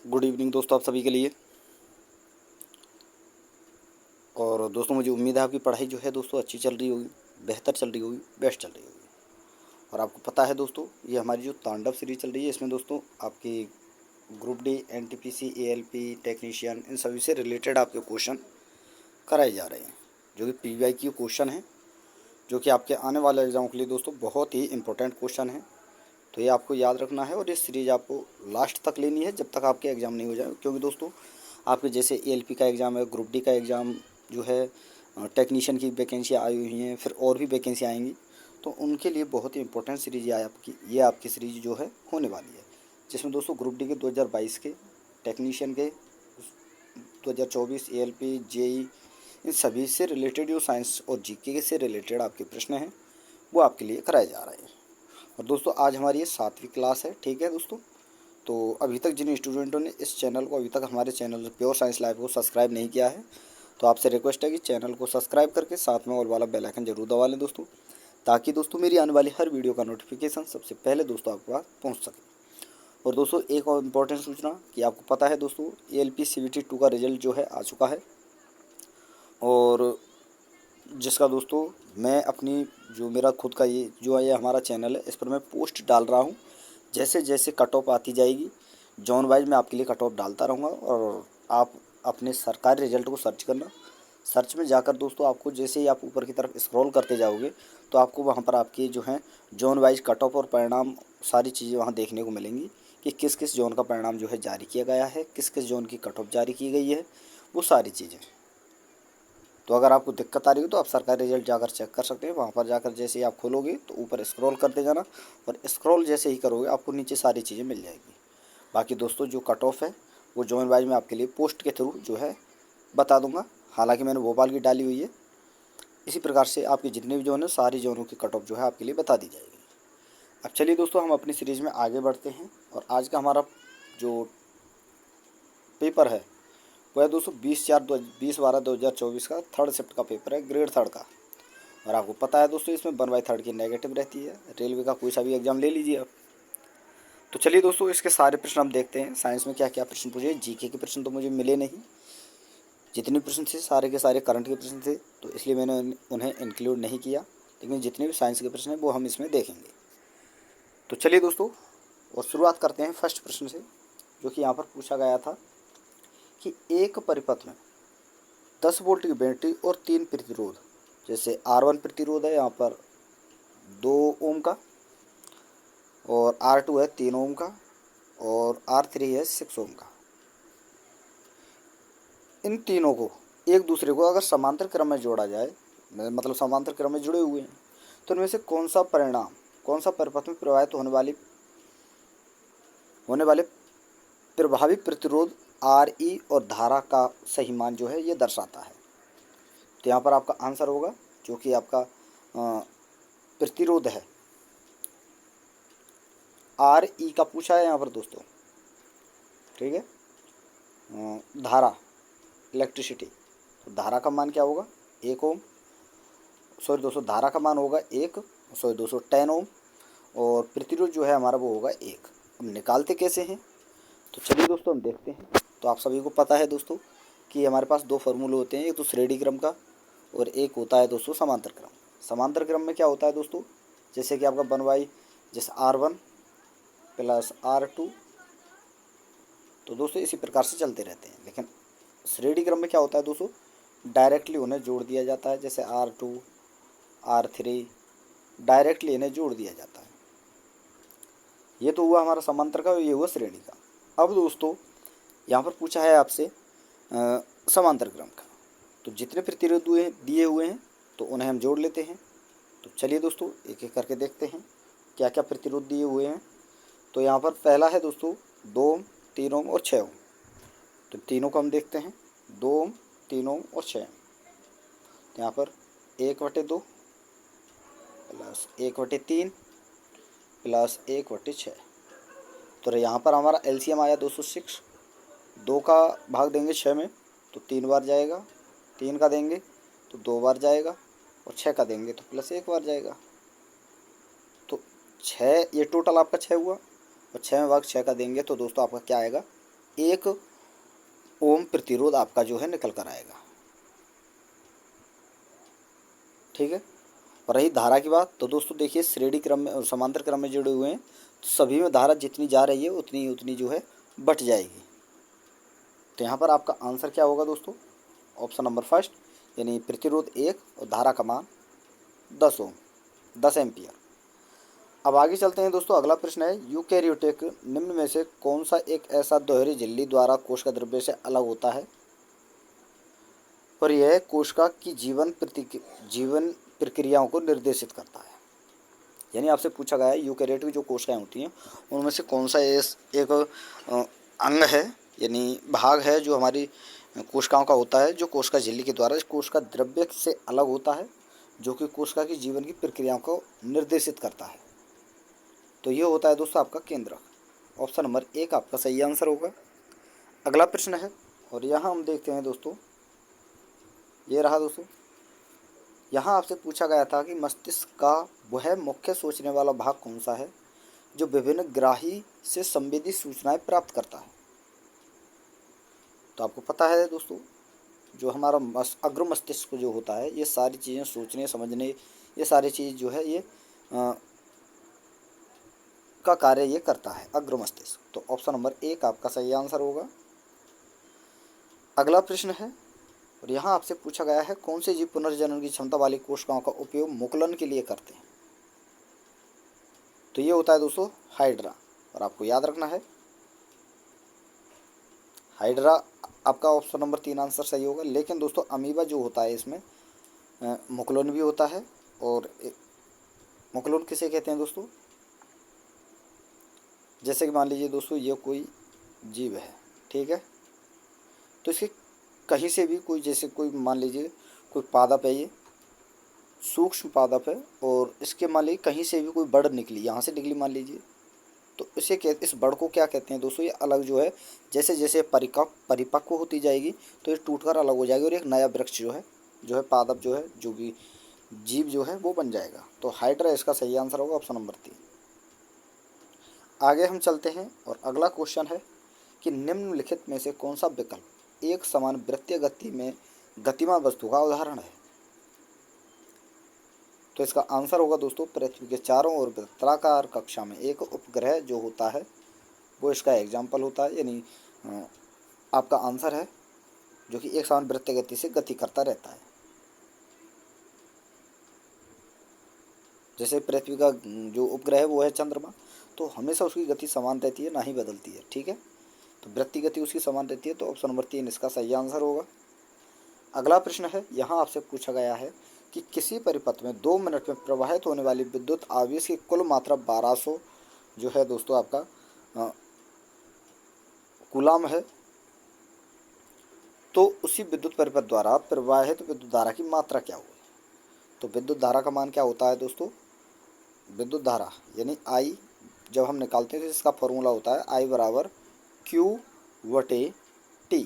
Good evening दोस्तों, आप सभी के लिए। और दोस्तों, मुझे उम्मीद है आपकी पढ़ाई जो है दोस्तों अच्छी चल रही होगी, बेहतर चल रही होगी, बेस्ट चल रही होगी। और आपको पता है दोस्तों, ये हमारी जो तांडव सीरीज चल रही है, इसमें दोस्तों आपकी group D, NTPC, ALP, technician, इन सभी से रिलेटेड आपके क्वेश्चन कराए जा रहे हैं, जो कि पीवाईक्यू क्वेश्चन हैं, जो कि आपके आने वाले एग्जाम के लिए दोस्तों बहुत ही इंपॉर्टेंट क्वेश्चन है। तो ये आपको याद रखना है और ये सीरीज आपको लास्ट तक लेनी है, जब तक आपके एग्ज़ाम नहीं हो जाए। क्योंकि दोस्तों, आपके जैसे एएलपी का एग्ज़ाम है, ग्रुप डी का एग्ज़ाम जो है, टेक्नीशियन की वैकेंसी आई हुई हैं, फिर और भी वैकेंसी आएंगी। तो उनके लिए बहुत ही इंपॉर्टेंट सीरीज ये आपकी सीरीज जो है होने वाली है, जिसमें दोस्तों ग्रुप डी के 2022 के, टेक्नीशियन के 2024, एएलपी, जेई, इन सभी से रिलेटेड जो साइंस और जीके से रिलेटेड आपके प्रश्न हैं, वो आपके लिए कराए जा रहे हैं। और दोस्तों, आज हमारी ये 7वीं क्लास है, ठीक है दोस्तों। तो अभी तक जिन स्टूडेंटों ने इस चैनल को, अभी तक हमारे चैनल प्योर साइंस लाइव को सब्सक्राइब नहीं किया है, तो आपसे रिक्वेस्ट है कि चैनल को सब्सक्राइब करके साथ में ऑल वाला बेल आइकन जरूर दबा लें दोस्तों, ताकि दोस्तों मेरी आने वाली हर वीडियो का नोटिफिकेशन सबसे पहले दोस्तों आपके पास पहुंच सके। और दोस्तों, एक और इम्पोर्टेंट सूचना कि आपको पता है दोस्तों, एएलपी सीवीटी 2 का रिजल्ट जो है आ चुका है, और जिसका दोस्तों मैं अपनी जो मेरा खुद का ये हमारा चैनल है, इस पर मैं पोस्ट डाल रहा हूँ। जैसे जैसे कट ऑफ आती जाएगी, जॉन वाइज मैं आपके लिए कट ऑफ डालता रहूँगा। और आप अपने सरकारी रिजल्ट को सर्च करना। सर्च में जाकर दोस्तों, आपको जैसे ही आप ऊपर की तरफ स्क्रॉल करते जाओगे, तो आपको वहाँ पर आपकी जो है जॉन वाइज कट ऑफ और परिणाम, सारी चीज़ें वहाँ देखने को मिलेंगी कि किस किस जोन का परिणाम जो है जारी किया गया है, किस किस जोन की कट ऑफ जारी की गई है, वो सारी चीज़ें। तो अगर आपको दिक्कत आ रही हो तो आप सरकारी रिजल्ट जाकर चेक कर सकते हैं। वहाँ पर जाकर जैसे ही आप खोलोगे तो ऊपर स्क्रॉल करते जाना, और स्क्रॉल जैसे ही करोगे आपको नीचे सारी चीज़ें मिल जाएगी। बाकी दोस्तों, जो कट ऑफ है वो जोन वाइज मैं आपके लिए पोस्ट के थ्रू जो है बता दूंगा। हालांकि मैंने भोपाल की डाली हुई है, इसी प्रकार से आपके जितने भी जोन है, सारी जोनों की कट ऑफ जो है आपके लिए बता दी जाएगी। अब चलिए दोस्तों, हम अपनी सीरीज़ में आगे बढ़ते हैं। और आज का हमारा जो पेपर है वो है दोस्तों 20/12/2024 का थर्ड शिफ्ट का पेपर है, ग्रेड थर्ड का। और आपको पता है दोस्तों, इसमें 1/3 की नेगेटिव रहती है। रेलवे का कोई सा भी एग्जाम ले लीजिए आप। तो चलिए दोस्तों, इसके सारे प्रश्न हम देखते हैं। साइंस में क्या क्या प्रश्न पूछे, जीके के प्रश्न तो मुझे मिले नहीं, जितने प्रश्न थे सारे के सारे करंट के प्रश्न थे, तो इसलिए मैंने उन्हें इंक्लूड नहीं किया। लेकिन जितने भी साइंस के प्रश्न हैं वो हम इसमें देखेंगे। तो चलिए दोस्तों, और शुरुआत करते हैं फर्स्ट प्रश्न से, जो कि यहाँ पर पूछा गया था कि एक परिपथ में 10 वोल्ट की बैटरी और 3 प्रतिरोध, जैसे R1 प्रतिरोध है यहाँ पर 2 ओम का, और R2 है 3 ओम का, और R3 है 6 ओम का। इन तीनों को एक दूसरे को अगर समांतर क्रम में जोड़ा जाए, मतलब समांतर क्रम में जुड़े हुए हैं, तो इनमें से कौन सा परिणाम, कौन सा परिपथ में प्रवाहित होने वाले प्रभावी प्रतिरोध RE और धारा का सही मान जो है ये दर्शाता है। तो यहाँ पर आपका आंसर होगा, जो कि आपका प्रतिरोध है, RE का पूछा है यहाँ पर दोस्तों, ठीक है। धारा, इलेक्ट्रिसिटी, तो धारा का मान क्या होगा, 1 ओम, सॉरी दोस्तों, धारा का मान होगा 1, सॉरी दोस्तों 10 ओम, और प्रतिरोध जो है हमारा वो होगा 1। हम निकालते कैसे हैं, तो चलिए दोस्तों हम देखते हैं। तो आप सभी को पता है दोस्तों कि हमारे पास दो फार्मूले होते हैं, एक तो श्रेणी क्रम का और एक होता है दोस्तों समांतर क्रम। समांतर क्रम में क्या होता है दोस्तों, जैसे कि आपका बनवाई, जैसे R1 प्लस R2, तो दोस्तों इसी प्रकार से चलते रहते हैं। लेकिन श्रेणी क्रम में क्या होता है दोस्तों, डायरेक्टली उन्हें जोड़ दिया जाता है, जैसे R2 R3, डायरेक्टली इन्हें जोड़ दिया जाता है। ये तो हुआ हमारा समांतर का, ये हुआ श्रेणी का। अब दोस्तों, यहाँ पर पूछा है आपसे समांतर क्रम का, तो जितने प्रतिरोध दिए हुए हैं तो उन्हें हम जोड़ लेते हैं। तो चलिए दोस्तों, एक एक करके देखते हैं क्या क्या प्रतिरोध दिए हुए हैं। तो यहाँ पर पहला है दोस्तों 2 ओम, 3 ओम और 6 ओम। तो तीनों को हम देखते हैं, 2 ओम, 3 ओम और 6 ओम। तो यहाँ पर 1/2 प्लस 1/3 प्लस 1/6। तो यहाँ पर हमारा एलसीएम आया 206। 2 का भाग देंगे 6 में तो 3 बार जाएगा, 3 का देंगे तो 2 बार जाएगा, और 6 का देंगे तो प्लस 1 बार जाएगा। तो 6, ये टोटल आपका 6 हुआ, और 6 में भाग 6 का देंगे तो दोस्तों आपका क्या आएगा, 1 ओम प्रतिरोध आपका जो है निकल कर आएगा। ठीक है। और रही धारा की बात, तो दोस्तों देखिए श्रेणी क्रम में और समांतर क्रम में जुड़े हुए हैं, तो सभी में धारा जितनी जा रही है उतनी उतनी जो है बट जाएगी। तो यहाँ पर आपका आंसर क्या होगा दोस्तों? ऑप्शन नंबर फर्स्ट, यानी प्रतिरोध 1 और धारा का मान 10 ओम, 10 एम्पियर। अब आगे चलते हैं दोस्तों। अगला प्रश्न है, यूकैरियोटिक निम्न में से कौन सा एक ऐसा दोहरी झिल्ली द्वारा कोशिका द्रव्य से अलग होता है और यह कोशिका की जीवन प्रक्रियाओं को निर्देशित करता है? यानी आपसे पूछा गया है यूकैरियोटिक जो कोशिकाएं होती हैं उनमें से कौन सा एक अंग है, यानी भाग है जो हमारी कोशिकाओं का होता है, जो कोशिका झिल्ली के द्वारा इस कोशिका द्रव्य से अलग होता है, जो कि कोशिका की जीवन की प्रक्रियाओं को निर्देशित करता है। तो ये होता है दोस्तों आपका केंद्रक। ऑप्शन नंबर 1 आपका सही आंसर होगा। अगला प्रश्न है, और यहाँ हम देखते हैं दोस्तों, ये रहा दोस्तों। यहाँ आपसे पूछा गया था कि मस्तिष्क का वह मुख्य सोचने वाला भाग कौन सा है जो विभिन्न ग्राही से संवेदी सूचनाएं प्राप्त करता है? तो आपको पता है दोस्तों, जो हमारा अग्र मस्तिष्क जो होता है, ये सारी चीज़ें सोचने समझने, ये सारी चीज़ जो है ये का कार्य ये करता है, अग्र मस्तिष्क। तो ऑप्शन नंबर 1 आपका सही आंसर होगा। अगला प्रश्न है, और यहाँ आपसे पूछा गया है कौन से जीव पुनर्जनन की क्षमता वाली कोशिकाओं का उपयोग मुकुलन के लिए करते हैं? तो ये होता है दोस्तों हाइड्रा। और आपको याद रखना है हाइड्रा आपका ऑप्शन नंबर 3 आंसर सही होगा। लेकिन दोस्तों अमीबा जो होता है इसमें मुकुलन भी होता है। और मुकुलन किसे कहते हैं दोस्तों? जैसे कि मान लीजिए दोस्तों ये कोई जीव है, ठीक है, तो इसके कहीं से भी कोई, जैसे कोई मान लीजिए कोई पादप है, ये सूक्ष्म पादप है, और इसके मान लीजिए कहीं से भी कोई बड़ निकली, यहाँ से निकली मान लीजिए, तो इसे इस बड़ को क्या कहते हैं दोस्तों? ये अलग जो है, जैसे जैसे परिपक्व होती जाएगी तो ये टूटकर अलग हो जाएगी और एक नया वृक्ष जो है पादप जो है, जो भी जीव जो है वो बन जाएगा। तो हाइड्रा इसका सही आंसर होगा, ऑप्शन नंबर 3। आगे हम चलते हैं, और अगला क्वेश्चन है कि निम्नलिखित में से कौन सा विकल्प एक समान वृत्तीय गति में गतिमान वस्तु का उदाहरण है? तो इसका आंसर होगा दोस्तों, पृथ्वी के चारों ओर वृत्ताकार कक्षा में एक उपग्रह जो होता है वो इसका एग्जाम्पल होता है। यानी आपका आंसर है जो कि एक समान वृत्तीय गति से गति करता रहता है। जैसे पृथ्वी का जो उपग्रह है वो है चंद्रमा, तो हमेशा उसकी गति समान रहती है, ना ही बदलती है। ठीक है, तो वृत्तीय गति उसकी समान रहती है। तो ऑप्शन नंबर 3 इसका सही आंसर होगा। अगला प्रश्न है, यहाँ आपसे पूछा गया है कि किसी परिपथ में 2 मिनट में प्रवाहित होने वाली विद्युत आवेश की कुल मात्रा 1200 जो है दोस्तों आपका कूलाम है, तो उसी विद्युत परिपथ द्वारा प्रवाहित विद्युत धारा की मात्रा क्या होगी? तो विद्युत धारा का मान क्या होता है दोस्तों? विद्युत धारा यानी आई जब हम निकालते हैं तो इसका फॉर्मूला होता है आई बराबर Q/T।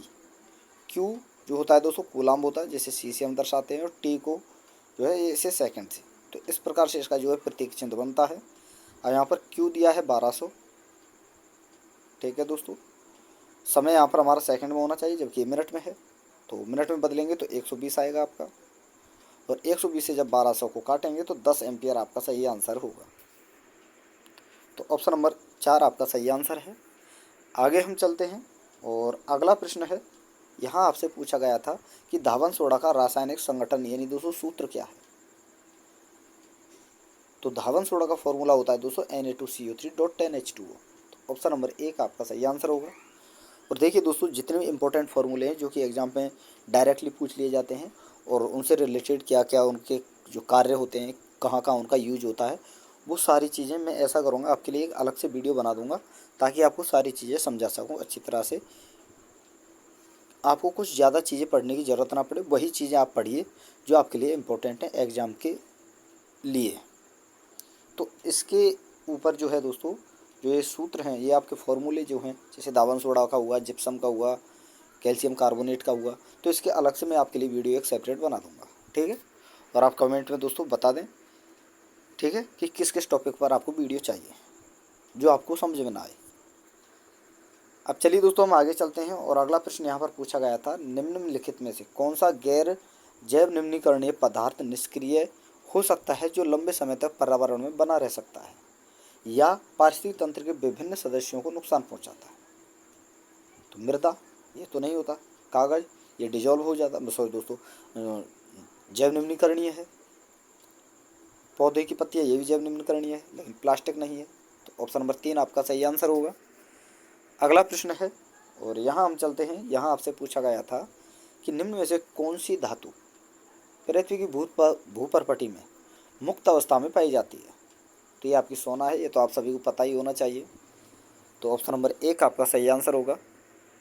Q जो होता है दोस्तों कूलाम होता है, जैसे C से हम दर्शाते हैं, और T को जो है इसे सेकंड से। तो इस प्रकार से इसका जो है प्रतीक चिन्ह बनता है। और यहाँ पर Q दिया है 1200। ठीक है दोस्तों, समय यहाँ पर हमारा सेकंड में होना चाहिए जबकि मिनट में है, तो मिनट में बदलेंगे तो 120 आएगा आपका, और 120 से जब 1200 को काटेंगे तो 10 एम्पियर आपका सही आंसर होगा। तो ऑप्शन नंबर 4 आपका सही आंसर है। आगे हम चलते हैं, और अगला प्रश्न है, यहाँ आपसे पूछा गया था कि धावन सोडा का रासायनिक संगठन यानी दोस्तों सूत्र क्या है? तो धावन सोडा का फॉर्मूला होता है दोस्तों Na2CO3.10H2O। तो ऑप्शन नंबर 1 आपका सही आंसर होगा। और देखिए दोस्तों, जितने भी इंपॉर्टेंट फार्मूले हैं जो कि एग्जाम में डायरेक्टली पूछ लिए जाते हैं, और उनसे रिलेटेड क्या क्या उनके जो कार्य होते हैं, कहाँ कहाँ उनका यूज होता है, वो सारी चीज़ें मैं ऐसा करूँगा आपके लिए एक अलग से वीडियो बना दूँगा ताकि आपको सारी चीज़ें समझा सकूँ अच्छी तरह से। आपको कुछ ज़्यादा चीज़ें पढ़ने की ज़रूरत ना पड़े, वही चीज़ें आप पढ़िए जो आपके लिए इम्पोर्टेंट है एग्ज़ाम के लिए। तो इसके ऊपर जो है दोस्तों, जो ये सूत्र हैं, ये आपके फॉर्मूले जो हैं, जैसे धावन सोडा का हुआ, जिप्सम का हुआ, कैल्शियम कार्बोनेट का हुआ, तो इसके अलग से मैं आपके लिए वीडियो एक सेपरेट बना दूंगा। ठीक है, और आप कमेंट में दोस्तों बता दें, ठीक है, कि किस किस टॉपिक पर आपको वीडियो चाहिए जो आपको समझ में ना आए। अब चलिए दोस्तों हम आगे चलते हैं और अगला प्रश्न यहाँ पर पूछा गया था, निम्नलिखित में से कौन सा गैर जैव निम्नीकरणीय पदार्थ निष्क्रिय हो सकता है जो लंबे समय तक पर्यावरण में बना रह सकता है या पारिस्थितिक तंत्र के विभिन्न सदस्यों को नुकसान पहुंचाता है। तो मृदा, ये तो नहीं होता। कागज, ये डिजॉल्व हो जाता, सॉरी दोस्तों, जैव निम्नीकरणीय है। पौधे की पत्तियाँ, ये भी जैव निम्नीकरणीय है, लेकिन प्लास्टिक नहीं है। तो ऑप्शन नंबर 3 आपका सही आंसर होगा। अगला प्रश्न है और यहाँ हम चलते हैं। यहाँ आपसे पूछा गया था कि निम्न में से कौन सी धातु पृथ्वी की भूपर्पटी में मुक्त अवस्था में पाई जाती है। तो ये आपकी सोना है, ये तो आप सभी को पता ही होना चाहिए। तो ऑप्शन नंबर 1 आपका सही आंसर होगा।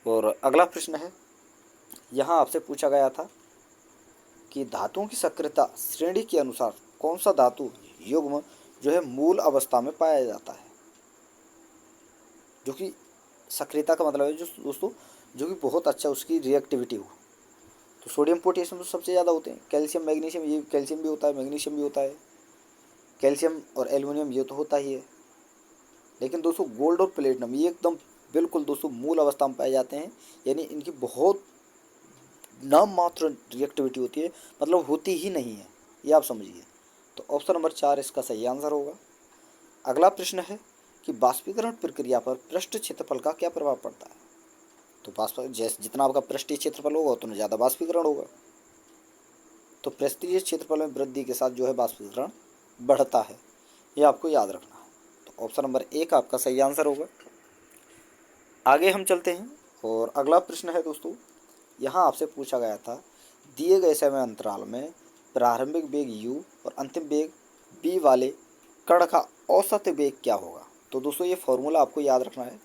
और अगला प्रश्न है, यहाँ आपसे पूछा गया था कि धातुओं की सक्रियता श्रेणी के अनुसार कौन सा धातु युग्म जो है मूल अवस्था में पाया जाता है। जो कि सक्रियता का मतलब है जो दोस्तों जो कि बहुत अच्छा उसकी रिएक्टिविटी हो। तो सोडियम पोटेशियम तो सबसे ज़्यादा होते हैं, कैल्शियम मैग्नीशियम, ये कैल्शियम भी होता है, मैग्नीशियम भी होता है, कैल्शियम और एल्युमिनियम ये तो होता ही है। लेकिन दोस्तों गोल्ड और प्लेटिनम ये एकदम बिल्कुल दोस्तों मूल अवस्था में पाए जाते हैं, यानी इनकी बहुत नाम मात्र रिएक्टिविटी होती है, मतलब होती ही नहीं है, ये आप समझिए। तो ऑप्शन नंबर 4 इसका सही आंसर होगा। अगला प्रश्न है कि बाष्पीकरण प्रक्रिया पर पृष्ठ क्षेत्रफल का क्या प्रभाव पड़ता है। तो जैसे जितना आपका पृष्ठीय क्षेत्रफल होगा उतना ज़्यादा बाष्पीकरण होगा। तो पृष्ठीय क्षेत्रफल में वृद्धि के साथ जो है बाष्पीकरण बढ़ता है, ये आपको याद रखना है। तो ऑप्शन नंबर 1 आपका सही आंसर होगा। आगे हम चलते हैं और अगला प्रश्न है दोस्तों, यहाँ आपसे पूछा गया था दिए गए समय अंतराल में प्रारंभिक वेग u और अंतिम वेग v वाले कण का औसत वेग क्या होगा। तो दोस्तों ये फॉर्मूला आपको याद रखना है।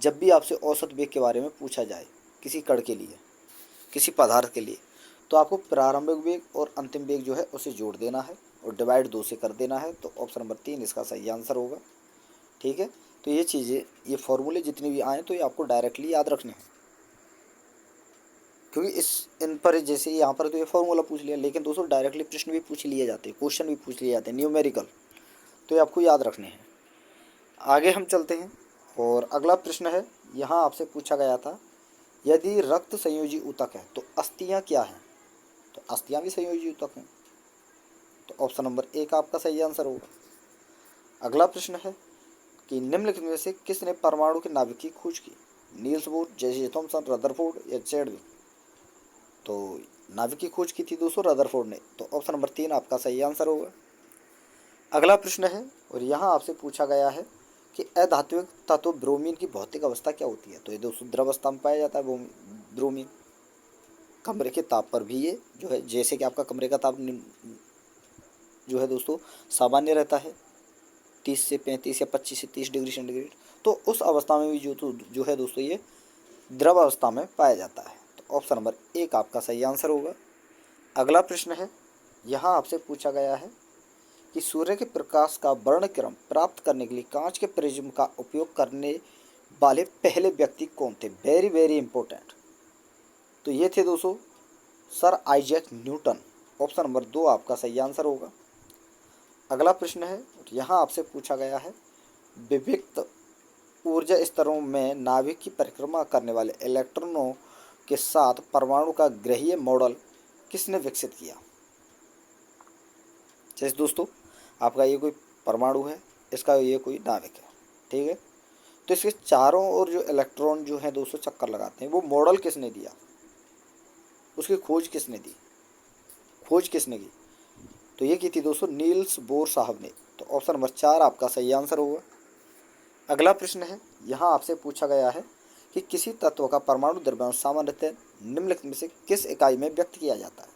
जब भी आपसे औसत वेग के बारे में पूछा जाए किसी कण के लिए, किसी पदार्थ के लिए, तो आपको प्रारंभिक वेग और अंतिम वेग जो है उसे जोड़ देना है और डिवाइड 2 से कर देना है। तो ऑप्शन नंबर 3 इसका सही आंसर होगा। ठीक है, तो ये चीज़ें, ये फॉर्मूले जितने भी आए तो ये आपको डायरेक्टली याद रखने हैं, क्योंकि इन पर जैसे यहाँ पर तो ये फॉर्मूला पूछ लिया, लेकिन दोस्तों डायरेक्टली प्रश्न भी पूछ लिए जाते हैं, क्वेश्चन भी पूछ लिए जाते हैं न्यूमेरिकल, तो ये आपको याद रखने हैं। आगे हम चलते हैं और अगला प्रश्न है, यहाँ आपसे पूछा गया था यदि रक्त संयोजी ऊतक है तो अस्थियाँ क्या हैं। तो अस्थियाँ भी संयोजी ऊतक हैं। तो ऑप्शन नंबर 1 आपका सही आंसर होगा। अगला प्रश्न है कि निम्नलिखित में से किसने परमाणु के नाभिक की खोज की। Niels Bohr, J Thomson, Rutherford या चैडविक। तो नाभिक की खोज की थी दोस्तों रदरफोर्ड ने। तो ऑप्शन नंबर 3 आपका सही आंसर होगा। अगला प्रश्न है और यहाँ आपसे पूछा गया है कि अधात्विक तत्व ब्रोमीन की भौतिक अवस्था क्या होती है। तो ये दोस्तों द्रव अवस्था में पाया जाता है ब्रोमीन। कमरे के ताप पर भी ये जो है, जैसे कि आपका कमरे का ताप जो है दोस्तों सामान्य रहता है 30 से 35 या 25 से 30 डिग्री सेंटीग्रेड, तो उस अवस्था में भी जो है दोस्तों ये द्रव अवस्था में पाया जाता है। तो ऑप्शन नंबर 1 आपका सही आंसर होगा। अगला प्रश्न है, यहाँ आपसे पूछा गया है कि सूर्य के प्रकाश का वर्णक्रम प्राप्त करने के लिए कांच के प्रिज्म का उपयोग करने वाले पहले व्यक्ति कौन थे। Very very important. तो ये थे दोस्तों sir Isaac Newton. Option number 2 आपका सही आंसर होगा। अगला प्रश्न है, यहाँ आपसे पूछा गया है विविक्त ऊर्जा स्तरों में नाभिक की परिक्रमा करने वाले इलेक्ट्रॉनों के साथ परमाणु का ग्रहीय मॉडल किसने विकसित किया। जैसे दोस्तों आपका ये कोई परमाणु है, इसका ये कोई नाभिक है, ठीक है, तो इसके चारों ओर जो इलेक्ट्रॉन जो है दोस्तों चक्कर लगाते हैं, वो मॉडल किसने दिया, उसकी खोज किसने दी, खोज किसने की। तो ये की थी दोस्तों नील्स बोर साहब ने। तो ऑप्शन नंबर 4 आपका सही आंसर होगा। अगला प्रश्न है, यहाँ आपसे पूछा गया है कि किसी तत्व का परमाणु द्रव्यमान सामान्यतः निम्नलिखित में से किस इकाई में व्यक्त किया जाता है।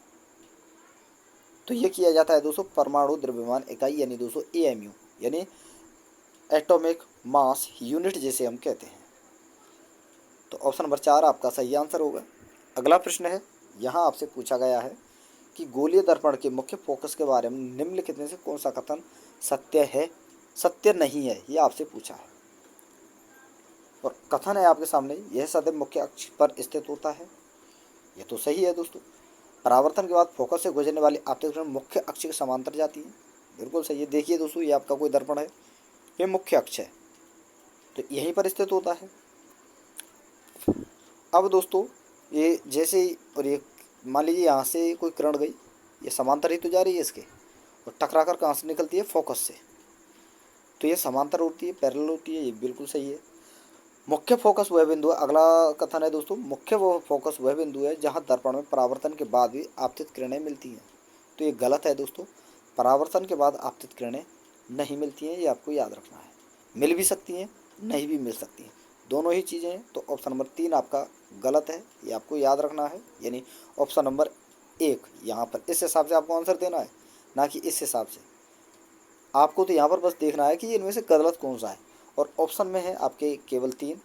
तो ये किया जाता है दोस्तों परमाणु द्रव्यमान इकाई, यानी दोस्तों AMU, यानी एटॉमिक मास यूनिट जिसे हम कहते हैं। तो ऑप्शन नंबर 4 आपका सही आंसर होगा। अगला प्रश्न है, यहाँ आपसे पूछा गया है कि गोलीय दर्पण के मुख्य फोकस के बारे में निम्नलिखित में से कौन सा कथन सत्य है, सत्य नहीं है, ये आपसे पूछा है। और कथन है आपके सामने, यह सदैव मुख्य अक्ष पर स्थित होता है। ये तो सही है दोस्तों। परावर्तन के बाद फोकस से गुजरने वाली आपतित किरण मुख्य अक्ष के समांतर जाती है। बिल्कुल सही है। देखिए दोस्तों ये आपका कोई दर्पण है, ये मुख्य अक्ष है, तो यहीं पर स्थित होता है। अब दोस्तों ये जैसे ही, और ये मान लीजिए यहाँ से कोई किरण गई, ये समांतर ही तो जा रही है इसके, और टकरा कर कहाँ से निकलती है, फोकस से। तो ये समांतर होती है, पैरेलल होती है, ये बिल्कुल सही है। मुख्य फोकस वह बिंदु है, अगला कथन है दोस्तों, मुख्य वो फोकस वह बिंदु है जहाँ दर्पण में परावर्तन के बाद भी आपतित किरणें मिलती हैं। तो ये गलत है दोस्तों, परावर्तन के बाद आपतित किरणें नहीं मिलती हैं, ये आपको याद रखना है। मिल भी सकती हैं, नहीं भी मिल सकती हैं, दोनों ही चीज़ें हैं। तो ऑप्शन नंबर 3 आपका गलत है, ये आपको याद रखना है। यानी ऑप्शन नंबर 1 यहाँ पर इस हिसाब से आपको आंसर देना है, ना कि इस हिसाब से। आपको तो यहाँ पर बस देखना है कि इनमें से गलत कौन सा है। और ऑप्शन में है आपके केवल 3,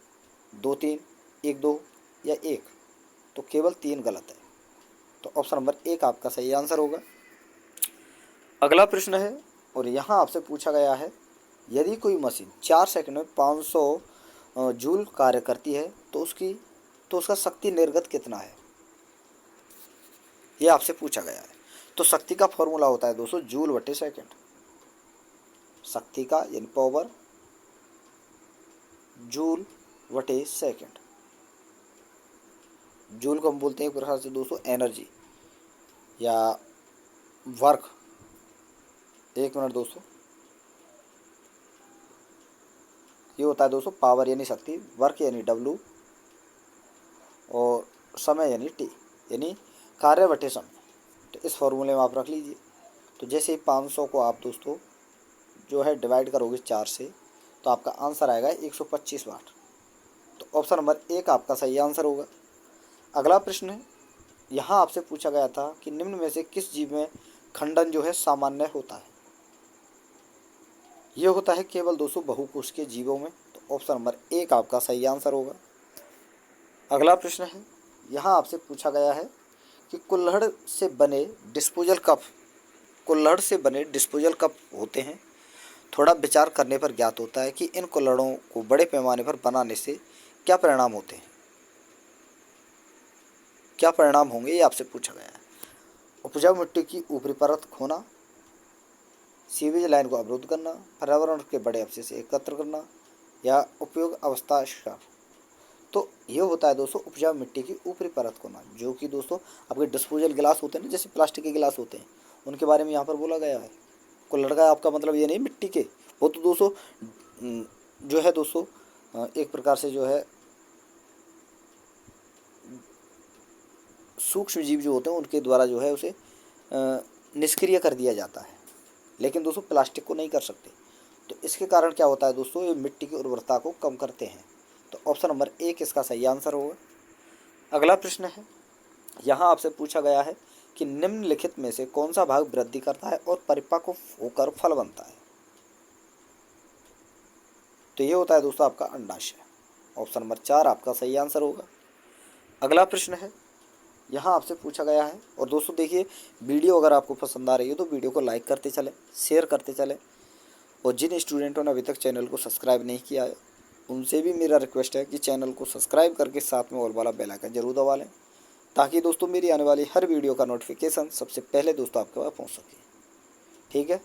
2 3, 1 2 या 1। तो केवल 3 गलत है। तो ऑप्शन नंबर 1 आपका सही आंसर होगा। अगला प्रश्न है, और यहाँ आपसे पूछा गया है, यदि कोई मशीन 4 सेकंड में 500 जूल कार्य करती है तो उसका शक्ति निर्गत कितना है, ये आपसे पूछा गया है। तो शक्ति का फॉर्मूला होता है दोस्तों जूल बटे सेकंड। शक्ति का यानी पावर जूल बटे सेकंड। जूल को हम बोलते हैं एक प्रकार से दोस्तों एनर्जी या वर्क। 1 मिनट दोस्तों, ये होता है दोस्तों पावर यानी शक्ति, वर्क यानी W, और समय यानी T, यानी कार्य बटे समय। तो इस फॉर्मूले में आप रख लीजिए। तो जैसे ही 500 को आप दोस्तों जो है डिवाइड करोगे 4 से, तो आपका आंसर आएगा 125 वाट। तो ऑप्शन नंबर 1 आपका सही आंसर होगा। अगला प्रश्न है, यहाँ आपसे पूछा गया था कि निम्न में से किस जीव में खंडन जो है सामान्य होता है। ये होता है केवल दोस्तों बहुकोश के जीवों में। तो ऑप्शन नंबर 1 आपका सही आंसर होगा। अगला प्रश्न है, यहाँ आपसे पूछा गया है कि कुल्हड़ से बने डिस्पोजल कप होते हैं। थोड़ा विचार करने पर ज्ञात होता है कि इन कुल्हड़ों को बड़े पैमाने पर बनाने से क्या परिणाम होते हैं, क्या परिणाम होंगे, ये आपसे पूछा गया है। उपजाऊ मिट्टी की ऊपरी परत खोना, सीवेज लाइन को अवरुद्ध करना, पर्यावरण के बड़े अवशेष एकत्र करना, या उपयोग अवस्था क्षरण। तो ये होता है दोस्तों उपजाऊ मिट्टी की ऊपरी परत खोना, जो कि दोस्तों आपके डिस्पोजल गिलास होते हैं ना, जैसे प्लास्टिक के गिलास होते हैं, उनके बारे में यहाँ पर बोला गया है। कुल्हड़ का आपका मतलब ये नहीं मिट्टी के, वो तो दोस्तों जो है दोस्तों एक प्रकार से जो है सूक्ष्म जीव जो होते हैं उनके द्वारा जो है उसे निष्क्रिय कर दिया जाता है, लेकिन दोस्तों प्लास्टिक को नहीं कर सकते। तो इसके कारण क्या होता है दोस्तों, ये मिट्टी की उर्वरता को कम करते हैं। तो ऑप्शन नंबर 1 इसका सही आंसर होगा। अगला प्रश्न है, यहाँ आपसे पूछा गया है कि निम्नलिखित में से कौन सा भाग वृद्धि करता है और परिपक्व होकर फल बनता है। तो ये होता है दोस्तों आपका अंडाशय। ऑप्शन नंबर 4 आपका सही आंसर होगा। अगला प्रश्न है, यहाँ आपसे पूछा गया है, और दोस्तों देखिए वीडियो अगर आपको पसंद आ रही है तो वीडियो को लाइक करते चलें, शेयर करते चलें, और जिन स्टूडेंटों ने अभी तक चैनल को सब्सक्राइब नहीं किया है उनसे भी मेरा रिक्वेस्ट है कि चैनल को सब्सक्राइब करके साथ में ऑल वाला बेल आइकन जरूर दबा लें, ताकि दोस्तों मेरी आने वाली हर वीडियो का नोटिफिकेशन सबसे पहले दोस्तों आपके पास पहुँच सके। ठीक है,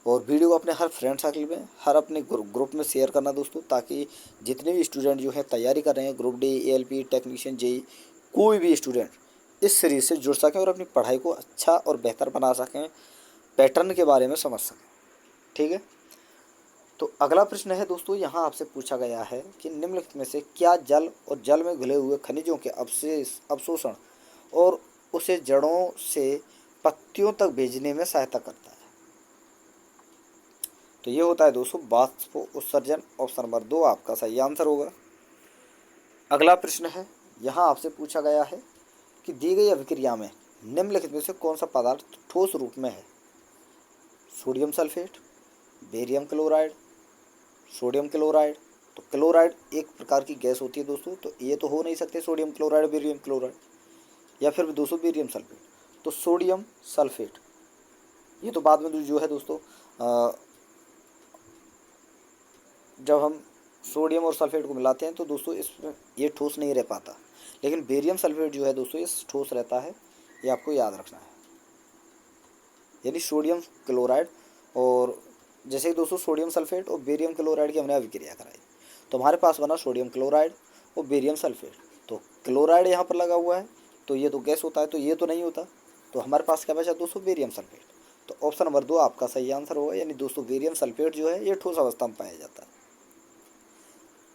और वीडियो को अपने हर फ्रेंड सर्कल में, हर अपने ग्रुप में शेयर करना दोस्तों, ताकि जितने भी स्टूडेंट जो हैं तैयारी कर रहे हैं group D, ALP, technician, JEE, कोई भी स्टूडेंट इस सीरीज से जुड़ सकें और अपनी पढ़ाई को अच्छा और बेहतर बना सकें, पैटर्न के बारे में समझ सकें। ठीक है, तो अगला प्रश्न है दोस्तों, यहाँ आपसे पूछा गया है कि निम्नलिखित में से क्या जल और जल में घुले हुए खनिजों के अवशोषण और उसे जड़ों से पत्तियों तक भेजने में सहायता करता है। तो ये होता है दोस्तों वाष्प उत्सर्जन। ऑप्शन नंबर 2 आपका सही आंसर होगा। अगला प्रश्न है, यहाँ आपसे पूछा गया है कि दी गई अभिक्रिया में निम्नलिखित में से कौन सा पदार्थ ठोस रूप में है। Sodium sulphate, barium chloride, sodium chloride. तो क्लोराइड एक प्रकार की गैस होती है दोस्तों, तो ये तो हो नहीं सकते सोडियम क्लोराइड, बेरियम क्लोराइड, या फिर दोस्तों बेरियम सल्फेट। तो सोडियम सल्फेट ये तो बाद में जो है दोस्तों जब हम सोडियम और सल्फेट को मिलाते हैं तो दोस्तों इसमें ये ठोस नहीं रह पाता, लेकिन बेरियम सल्फेट जो है दोस्तों ये ठोस रहता है, ये आपको याद रखना है। यानी सोडियम क्लोराइड, और जैसे ही दोस्तों सोडियम सल्फेट और बेरियम क्लोराइड की हमने अभिक्रिया कराई तो हमारे पास बना सोडियम क्लोराइड और बेरियम सल्फेट। तो क्लोराइड यहाँ पर लगा हुआ है, तो ये तो गैस होता है, तो ये तो नहीं होता। तो हमारे पास क्या बचा दोस्तों, बेरियम सल्फेट। तो ऑप्शन नंबर 2 आपका सही आंसर होगा, यानी दोस्तों बेरियम सल्फेट जो है ये ठोस अवस्था में पाया जाता है।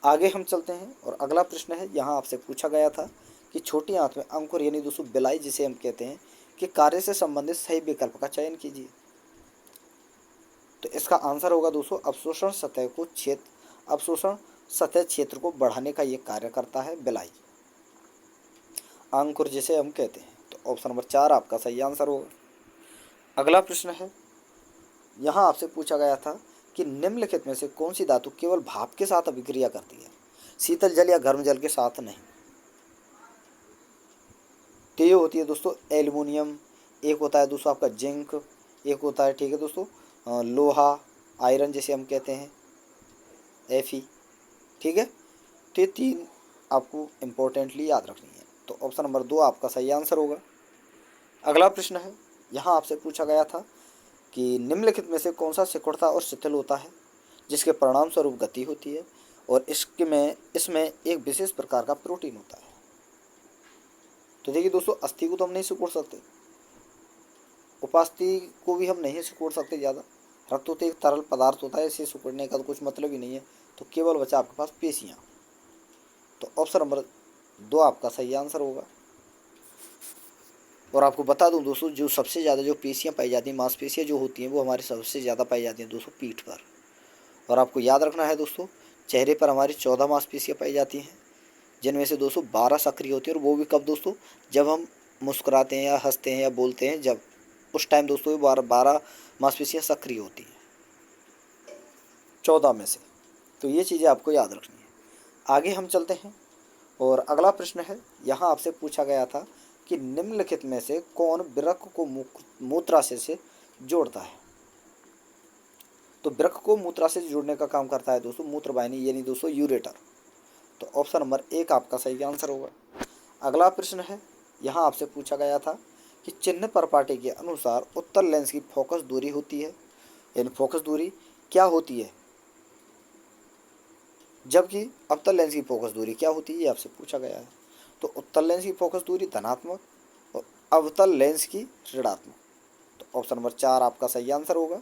आगे हम चलते हैं और अगला प्रश्न है, यहाँ आपसे पूछा गया था कि छोटी आंत में अंकुर यानी दोस्तों बिलाई जिसे हम कहते हैं कि कार्य से संबंधित सही विकल्प का चयन कीजिए। तो इसका आंसर होगा दोस्तों अवशोषण सतह क्षेत्र को बढ़ाने का ये कार्य करता है बिलाई, अंकुर जिसे हम कहते हैं। तो ऑप्शन नंबर 4 आपका सही आंसर होगा। अगला प्रश्न है, यहाँ आपसे पूछा गया था कि निम्नलिखित में से कौन सी धातु केवल भाप के साथ अभिक्रिया करती है, शीतल जल या गर्म जल के साथ नहीं। तो ये होती है दोस्तों एल्युमिनियम, एक होता है दोस्तों आपका जिंक, एक होता है ठीक है दोस्तों लोहा, आयरन जिसे हम कहते हैं Fe, ठीक है। तो ये 3 आपको इम्पोर्टेंटली याद रखनी है। तो ऑप्शन नंबर 2 आपका सही आंसर होगा। अगला प्रश्न है, यहाँ आपसे पूछा गया था कि निम्नलिखित में से कौन सा सिकुड़ता और शिथिल होता है जिसके परिणाम स्वरूप गति होती है और इसमें एक विशेष प्रकार का प्रोटीन होता है। तो देखिए दोस्तों, अस्थि को तो हम नहीं सिकोड़ सकते, उपास्थि को भी हम नहीं सिकोड़ सकते ज़्यादा, रक्त तो एक तरल पदार्थ होता है, इसे सिकुड़ने का तो कुछ मतलब ही नहीं है। तो केवल बचा आपके पास पेशियाँ। तो ऑप्शन नंबर 2 आपका सही आंसर होगा। और आपको बता दूं दोस्तों, जो सबसे ज़्यादा जो पेशियाँ पाई जाती हैं, मांसपेशियाँ जो होती हैं, वो हमारी सबसे ज़्यादा पाई जाती हैं दोस्तों पीठ पर। और आपको याद रखना है दोस्तों, चेहरे पर हमारी 14 मांसपेशियाँ पाई जाती हैं, जिनमें से दोस्तों 12 सक्रिय होती है। और वो भी कब दोस्तों, जब हम मुस्कुराते हैं या हंसते हैं या बोलते हैं, जब उस टाइम दोस्तों ये 12 मांसपेशियाँ सक्रिय होती हैं 14 में से। तो ये चीज़ें आपको याद रखनी है। आगे हम चलते हैं और अगला प्रश्न है, यहाँ आपसे पूछा गया था कि निम्नलिखित में से कौन वृक्क को मूत्राशय से जोड़ता है। तो वृक्क को मूत्राशय से जोड़ने का काम करता है दोस्तों मूत्रवाहिनी, यानी दोस्तों यूरेटर। तो ऑप्शन नंबर 1 आपका सही आंसर होगा। अगला प्रश्न है, यहाँ आपसे पूछा गया था कि चिन्ह परपाटी के अनुसार उत्तल लेंस की फोकस दूरी होती है, यानी फोकस दूरी क्या होती है, जबकि अवतल लेंस की फोकस दूरी क्या होती है, ये आपसे पूछा गया है। तो उत्तल लेंस की फोकस दूरी धनात्मक और अवतल लेंस की ऋणात्मक। तो ऑप्शन नंबर 4 आपका सही आंसर होगा।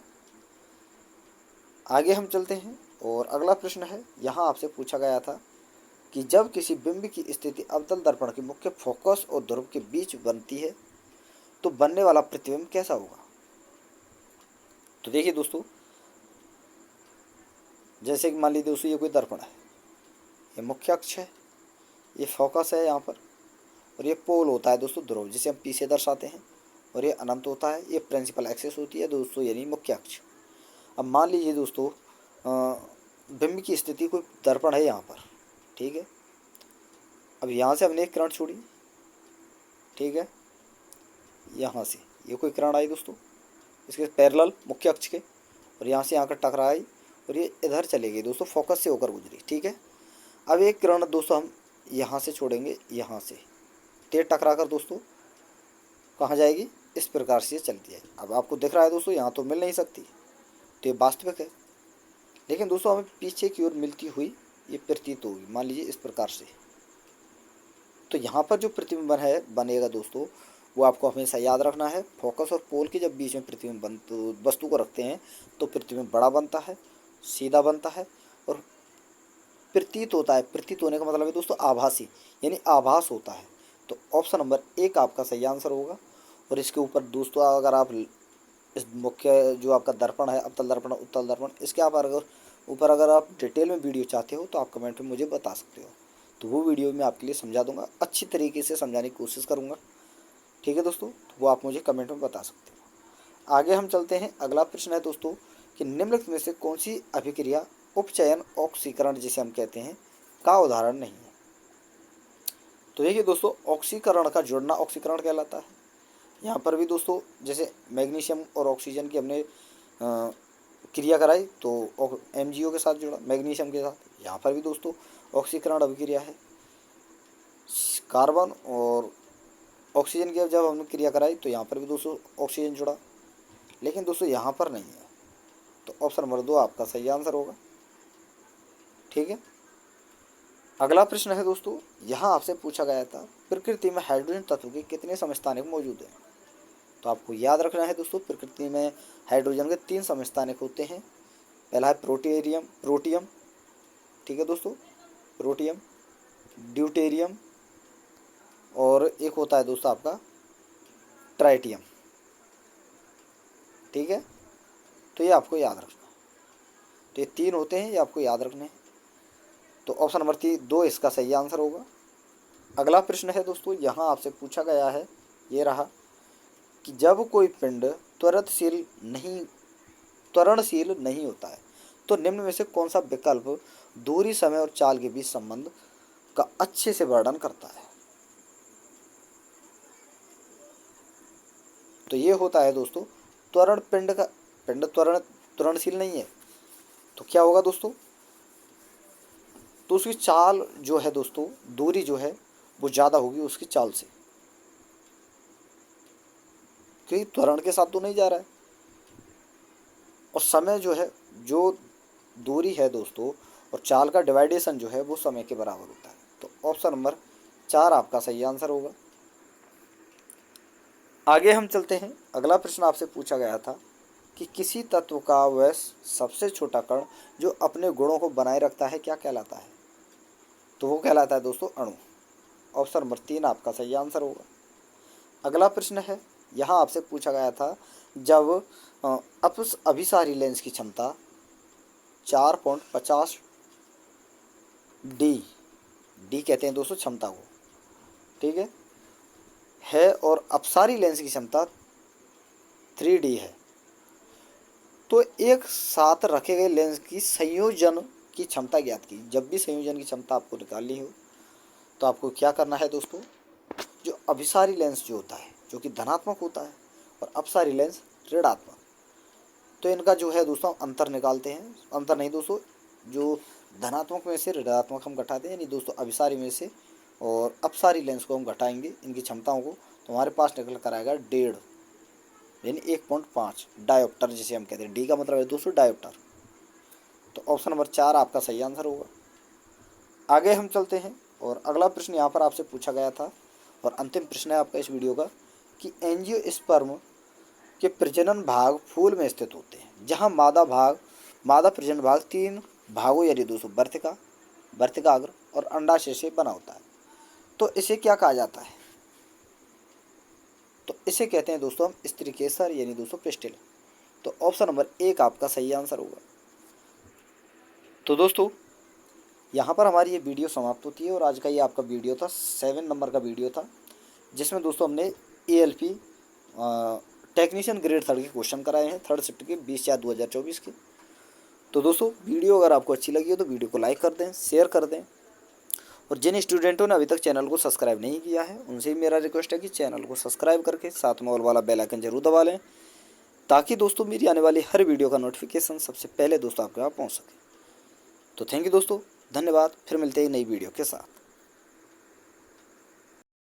आगे हम चलते हैं और अगला प्रश्न है, यहाँ आपसे पूछा गया था कि जब किसी बिंब की स्थिति अवतल दर्पण के मुख्य फोकस और ध्रुव के बीच बनती है तो बनने वाला प्रतिबिंब कैसा होगा। तो देखिए दोस्तों, जैसे कि मान लीजिए दोस्तों ये कोई दर्पण है, ये मुख्य अक्ष है, ये फोकस है यहाँ पर, और ये पोल होता है दोस्तों ध्रुव जिसे हम पी से दर्शाते हैं, और ये अनंत होता है, ये प्रिंसिपल एक्सिस होती है दोस्तों यानी मुख्य अक्ष। अब मान लीजिए दोस्तों बिंब की स्थिति कोई दर्पण है यहाँ पर, ठीक है। अब यहाँ से हमने एक किरण छोड़ी, ठीक है, यहाँ से ये कोई किरण आई दोस्तों इसके पैरेलल मुख्य अक्ष के, और यहाँ से यहाँ का टकराई और ये इधर चले गई दोस्तों, फोकस से होकर गुजरी, ठीक है। अब एक किरण दोस्तों हम यहाँ से छोड़ेंगे, यहाँ से तेज टकरा कर दोस्तों कहाँ जाएगी, इस प्रकार से चलती है। अब आपको दिख रहा है दोस्तों यहाँ तो मिल नहीं सकती, तो ये वास्तविक है, लेकिन दोस्तों हमें पीछे की ओर मिलती हुई ये प्रतीत होगी, मान लीजिए इस प्रकार से। तो यहाँ पर जो प्रतिबिंब है बनेगा दोस्तों, वो आपको हमेशा याद रखना है, फोकस और पोल के जब बीच में प्रतिबिंब वस्तु को रखते हैं तो प्रतिबिंब बड़ा बनता है, सीधा बनता है और प्रतीत होता है। प्रतीत होने का मतलब है दोस्तों आभासी, यानी आभास होता है। तो ऑप्शन नंबर 1 आपका सही आंसर होगा। और इसके ऊपर दोस्तों अगर आप इस मुख्य जो आपका दर्पण है, अवतल दर्पण, उत्तल दर्पण, इसके आप अगर आप डिटेल में वीडियो चाहते हो तो आप कमेंट में मुझे बता सकते हो, तो वो वीडियो मैं आपके लिए समझा दूंगा, अच्छी तरीके से समझाने की कोशिश करूँगा, ठीक है दोस्तों। तो वो आप मुझे कमेंट में बता सकते हो। आगे हम चलते हैं, अगला प्रश्न है दोस्तों कि निम्नलिखित में से कौन सी अभिक्रिया उपचयन ऑक्सीकरण जिसे हम कहते हैं का उदाहरण नहीं है। तो देखिए दोस्तों, ऑक्सीकरण का जुड़ना ऑक्सीकरण कहलाता है। यहाँ पर भी दोस्तों जैसे मैग्नीशियम और ऑक्सीजन की हमने क्रिया कराई तो MgO के साथ जुड़ा मैग्नीशियम के साथ, यहाँ पर भी दोस्तों ऑक्सीकरण अभिक्रिया है। कार्बन और ऑक्सीजन की जब हमने क्रिया कराई तो यहाँ पर भी दोस्तों ऑक्सीजन जुड़ा, लेकिन दोस्तों यहाँ पर नहीं है। तो ऑप्शन नंबर 2 आपका सही आंसर होगा, ठीक है। अगला प्रश्न है दोस्तों, यहाँ आपसे पूछा गया था प्रकृति में हाइड्रोजन तत्व के कितने समस्थानिक मौजूद हैं। तो आपको याद रखना है दोस्तों, प्रकृति में हाइड्रोजन के 3 समस्थानिक होते हैं। पहला है प्रोटियम, ठीक है दोस्तों, प्रोटियम, ड्यूटेरियम और एक होता है दोस्तों आपका ट्राइटियम, ठीक है। तो ये आपको याद रखना है। तो ये 3 होते हैं, ये आपको याद रखने हैं। तो ऑप्शन नंबर 2 इसका सही आंसर होगा। अगला प्रश्न है दोस्तों, यहाँ आपसे पूछा गया है, ये रहा कि जब कोई पिंड त्वरणशील नहीं होता है तो निम्न में से कौन सा विकल्प दूरी, समय और चाल के बीच संबंध का अच्छे से वर्णन करता है। तो ये होता है दोस्तों त्वरण। पिंड त्वरणशील नहीं है तो क्या होगा दोस्तों, तो उसकी चाल जो है दोस्तों, दूरी जो है वो ज़्यादा होगी उसकी चाल से, क्योंकि त्वरण के साथ तो नहीं जा रहा है। और समय जो है, जो दूरी है दोस्तों और चाल का डिवाइडेशन जो है वो समय के बराबर होता है। तो ऑप्शन नंबर 4 आपका सही आंसर होगा। आगे हम चलते हैं। अगला प्रश्न आपसे पूछा गया था कि किसी तत्व का वह सबसे छोटा कण जो अपने गुणों को बनाए रखता है क्या कहलाता है। तो वो कहलाता है दोस्तों अणु। ऑप्शन नंबर 3 आपका सही आंसर होगा। अगला प्रश्न है, यहाँ आपसे पूछा गया था जब अभिसारी लेंस की क्षमता 4.50 डी कहते हैं दोस्तों क्षमता को, ठीक है और अपसारी लेंस की क्षमता 3D है, तो एक साथ रखे गए लेंस की संयोजन की क्षमता ज्ञात की। जब भी संयोजन की क्षमता आपको निकालनी हो तो आपको क्या करना है दोस्तों, जो अभिसारी लेंस जो होता है जो कि धनात्मक होता है और अपसारी लेंस ऋणात्मक, तो इनका जो है दोस्तों अंतर निकालते हैं। अंतर नहीं दोस्तों, जो धनात्मक में से ऋणात्मक हम घटाते हैं, यानी दोस्तों अभिसारी में से और अपसारी लेंस को हम घटाएंगे इनकी क्षमताओं को, तो हमारे पास निकल कर आएगा 1.5 यानी 1.5 डायोप्टर जिसे हम कहते हैं। डी का मतलब है दोस्तों डायोप्टर। तो ऑप्शन नंबर 4 आपका सही आंसर होगा। आगे हम चलते हैं और अगला प्रश्न यहाँ पर आपसे पूछा गया था और अंतिम प्रश्न है आपका इस वीडियो का कि एंजियोस्पर्म के प्रजनन भाग फूल में स्थित होते हैं, जहाँ मादा प्रजनन भाग 3 भागों यानी दोस्तों वर्तिकाग्र और अंडाशय से बना होता है। तो इसे क्या कहा जाता है, तो इसे कहते हैं दोस्तों हम स्त्री केसर यानी दोस्तों पिस्टिल। तो ऑप्शन नंबर 1 आपका सही आंसर होगा। तो दोस्तों यहाँ पर हमारी ये वीडियो समाप्त होती है और आज का ये आपका वीडियो था 7 नंबर का वीडियो था, जिसमें दोस्तों हमने ALP टेक्नीशियन ग्रेड 3 के क्वेश्चन कराए हैं 3rd शिफ्ट के 20/4/2024 के। तो दोस्तों वीडियो अगर आपको अच्छी लगी हो तो वीडियो को लाइक कर दें, शेयर कर दें और जिन स्टूडेंटों ने अभी तक चैनल को सब्सक्राइब नहीं किया है उनसे मेरा रिक्वेस्ट है कि चैनल को सब्सक्राइब करके साथ में ऑल वाला बेल आइकन जरूर दबा लें, ताकि दोस्तों मेरी आने वाली हर वीडियो का नोटिफिकेशन सबसे पहले दोस्तों आपके पास पहुँच सके। तो थैंक यू दोस्तों, धन्यवाद। फिर मिलते हैं नई वीडियो के साथ।